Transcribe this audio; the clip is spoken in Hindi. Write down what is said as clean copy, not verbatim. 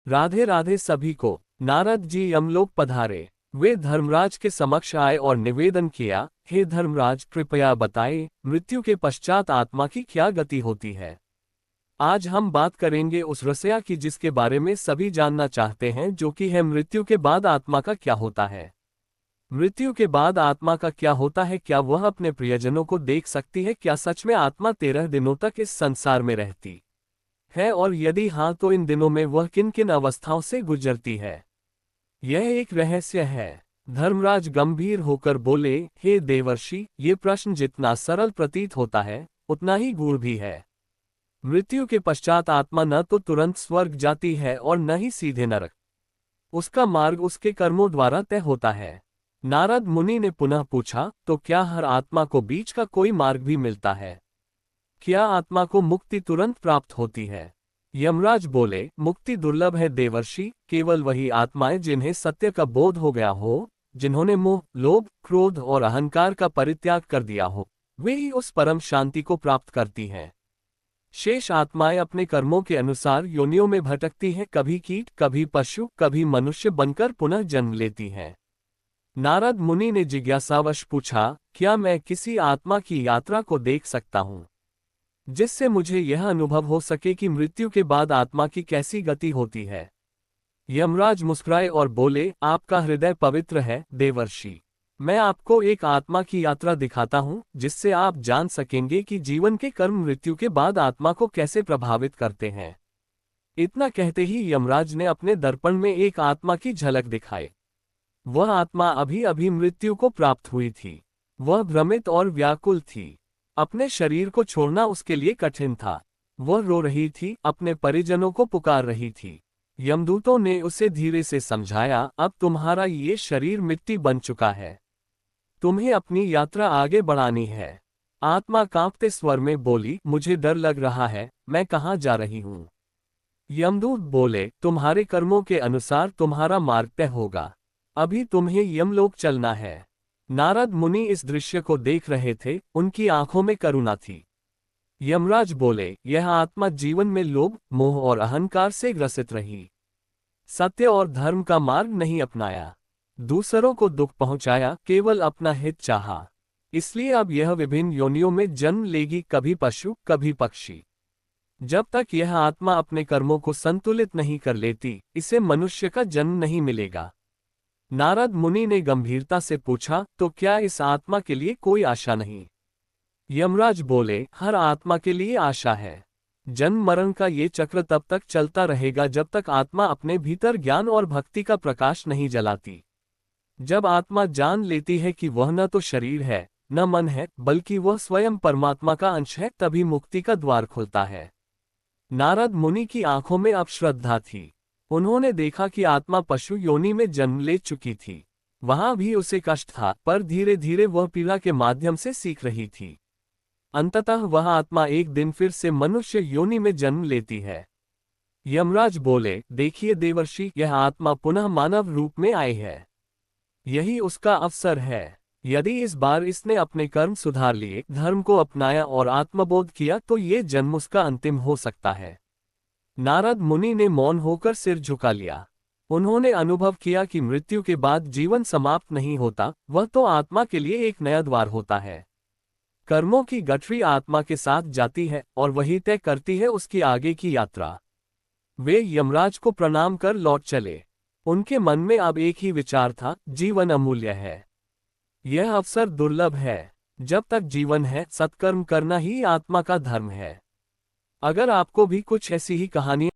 राधे राधे सभी को। नारद जी यमलोक पधारे। वे धर्मराज के समक्ष आए और निवेदन किया, हे धर्मराज, कृपया बताएं, मृत्यु के पश्चात आत्मा की क्या गति होती है। आज हम बात करेंगे उस रहस्य की जिसके बारे में सभी जानना चाहते हैं, जो कि है मृत्यु के बाद आत्मा का क्या होता है। मृत्यु के बाद आत्मा का क्या होता है, क्या वह अपने प्रियजनों को देख सकती है, क्या सच में आत्मा 13 दिनों तक इस संसार में रहती है, और यदि हाँ तो इन दिनों में वह किन किन अवस्थाओं से गुजरती है। यह एक रहस्य है। धर्मराज गंभीर होकर बोले, हे देवर्षि, ये प्रश्न जितना सरल प्रतीत होता है उतना ही गूढ़ भी है। मृत्यु के पश्चात आत्मा न तो तुरंत स्वर्ग जाती है और न ही सीधे नरक। उसका मार्ग उसके कर्मों द्वारा तय होता है। नारद मुनि ने पुनः पूछा, तो क्या हर आत्मा को बीच का कोई मार्ग भी मिलता है? क्या आत्मा को मुक्ति तुरंत प्राप्त होती है? यमराज बोले, मुक्ति दुर्लभ है देवर्षि, केवल वही आत्माएं जिन्हें सत्य का बोध हो गया हो, जिन्होंने मोह, लोभ, क्रोध और अहंकार का परित्याग कर दिया हो, वे ही उस परम शांति को प्राप्त करती हैं। शेष आत्माएं अपने कर्मों के अनुसार योनियों में भटकती हैं, कभी कीट, कभी पशु, कभी मनुष्य बनकर पुनः जन्म लेती हैं। नारद मुनि ने जिज्ञासावश पूछा, क्या मैं किसी आत्मा की यात्रा को देख सकता हूँ, जिससे मुझे यह अनुभव हो सके कि मृत्यु के बाद आत्मा की कैसी गति होती है? यमराज मुस्कुराए और बोले, आपका हृदय पवित्र है देवर्षि। मैं आपको एक आत्मा की यात्रा दिखाता हूँ, जिससे आप जान सकेंगे कि जीवन के कर्म मृत्यु के बाद आत्मा को कैसे प्रभावित करते हैं। इतना कहते ही यमराज ने अपने दर्पण में एक आत्मा की झलक दिखाई। वह आत्मा अभी अभी मृत्यु को प्राप्त हुई थी। वह भ्रमित और व्याकुल थी। अपने शरीर को छोड़ना उसके लिए कठिन था। वह रो रही थी, अपने परिजनों को पुकार रही थी। यमदूतों ने उसे धीरे से समझाया, अब तुम्हारा ये शरीर मिट्टी बन चुका है, तुम्हें अपनी यात्रा आगे बढ़ानी है। आत्मा कांपते स्वर में बोली, मुझे डर लग रहा है, मैं कहाँ जा रही हूँ? यमदूत बोले, तुम्हारे कर्मों के अनुसार तुम्हारा मार्ग तय होगा। अभी तुम्हें यमलोक चलना है। नारद मुनि इस दृश्य को देख रहे थे, उनकी आंखों में करुणा थी। यमराज बोले, यह आत्मा जीवन में लोभ, मोह और अहंकार से ग्रसित रही। सत्य और धर्म का मार्ग नहीं अपनाया। दूसरों को दुख पहुंचाया, केवल अपना हित चाहा। इसलिए अब यह विभिन्न योनियों में जन्म लेगी, कभी पशु, कभी पक्षी। जब तक यह आत्मा अपने कर्मों को संतुलित नहीं कर लेती, इसे मनुष्य का जन्म नहीं मिलेगा। नारद मुनि ने गंभीरता से पूछा, तो क्या इस आत्मा के लिए कोई आशा नहीं? यमराज बोले, हर आत्मा के लिए आशा है। जन्म मरण का ये चक्र तब तक चलता रहेगा जब तक आत्मा अपने भीतर ज्ञान और भक्ति का प्रकाश नहीं जलाती। जब आत्मा जान लेती है कि वह न तो शरीर है, न मन है, बल्कि वह स्वयं परमात्मा का अंश है, तभी मुक्ति का द्वार खुलता है। नारद मुनि की आंखों में अब श्रद्धा थी। उन्होंने देखा कि आत्मा पशु योनि में जन्म ले चुकी थी। वहां भी उसे कष्ट था, पर धीरे धीरे वह पीड़ा के माध्यम से सीख रही थी। अंततः वह आत्मा एक दिन फिर से मनुष्य योनि में जन्म लेती है। यमराज बोले, देखिए देवर्षि, यह आत्मा पुनः मानव रूप में आई है। यही उसका अवसर है। यदि इस बार इसने अपने कर्म सुधार लिए, धर्म को अपनाया और आत्मबोध किया, तो ये जन्म उसका अंतिम हो सकता है। नारद मुनि ने मौन होकर सिर झुका लिया। उन्होंने अनुभव किया कि मृत्यु के बाद जीवन समाप्त नहीं होता, वह तो आत्मा के लिए एक नया द्वार होता है। कर्मों की गठरी आत्मा के साथ जाती है और वही तय करती है उसकी आगे की यात्रा। वे यमराज को प्रणाम कर लौट चले। उनके मन में अब एक ही विचार था, जीवन अमूल्य है। यह अवसर दुर्लभ है। जब तक जीवन है, सत्कर्म करना ही आत्मा का धर्म है। अगर आपको भी कुछ ऐसी ही कहानी